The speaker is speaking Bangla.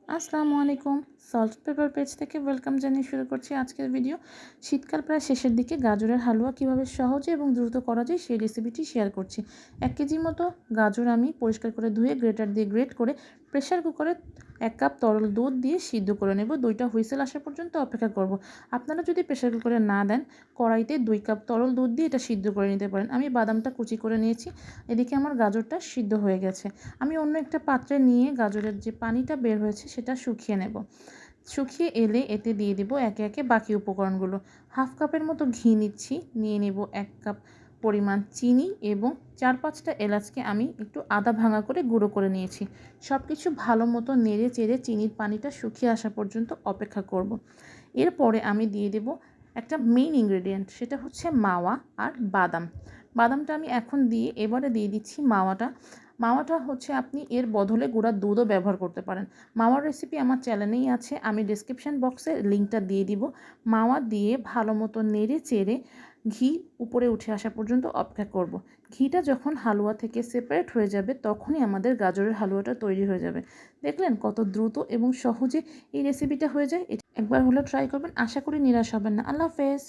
আসসালামু আলাইকুম। সল্ট পেপার পেজ থেকে ওয়েলকাম জানিয়ে শুরু করছি আজকের ভিডিও। শীতকাল প্রায় শেষের দিকে গাজরের হালুয়া কিভাবে সহজে এবং দ্রুত করা যায় সেই রেসিপিটি শেয়ার করছি। 1 কেজি মতো গাজর আমি পরিষ্কার করে ধুয়ে গ্রেটার দিয়ে গ্রেট করে প্রেশার কুকারে 1 কাপ তরল দুধ দিয়ে সিদ্ধ করে নেব। 2টা হুইসেল আসা পর্যন্ত অপেক্ষা করব। আপনারা যদি প্রেশার কুকারে না দেন, কড়াইতে 2 কাপ তরল দুধ দিয়ে এটা সিদ্ধ করে নিতে পারেন। আমি বাদামটা কুচি করে নিয়েছি। এদিকে আমার গাজরটা সিদ্ধ হয়ে গেছে। আমি অন্য একটা পাত্রে নিয়ে গাজরের যে পানিটা বের হয়েছে সেটা শুকিয়ে নেব। শুকিয়ে এলে এতে দিয়ে দেব একে একে বাকি উপকরণগুলো। হাফ কাপের মতো ঘি নিচ্ছি, নিয়ে নেব 1 কাপ পরিমাণ চিনি এবং 4-5টা এলাচকে আমি একটু আদা ভাঙা করে গুঁড়ো করে নিয়েছি। সব কিছু ভালো মতো নেড়ে চেড়ে চিনির পানিটা শুকিয়ে আসা পর্যন্ত অপেক্ষা করব। এরপরে আমি দিয়ে দেব একটা মেইন ইনগ্রেডিয়েন্ট, সেটা হচ্ছে মাওয়া আর বাদাম। বাদামটা আমি এখন দিয়ে এবারে দিয়ে দিচ্ছি মাওয়াটা। মাওয়াটা হচ্ছে আপনি এর বদলে গুঁড়া দুধও ব্যবহার করতে পারেন। মাওয়ার রেসিপি আমার চ্যানেলেই আছে, আমি ডেসক্রিপশন বক্সে লিঙ্কটা দিয়ে দিব। মাওয়া দিয়ে ভালো মতো নেড়ে চেড়ে ঘি উপরে উঠে আসা পর্যন্ত অপেক্ষা করব। ঘিটা যখন হালুয়া থেকে সেপারেট হয়ে যাবে তখনই আমাদের গাজরের হালুয়াটা তৈরি হয়ে যাবে। দেখলেন কত দ্রুত এবং সহজে এই রেসিপিটা হয়ে যায়। একবার হলে ট্রাই করবেন, আশা করি নিরাশ হবেন না। আল্লাহ হাফেজ।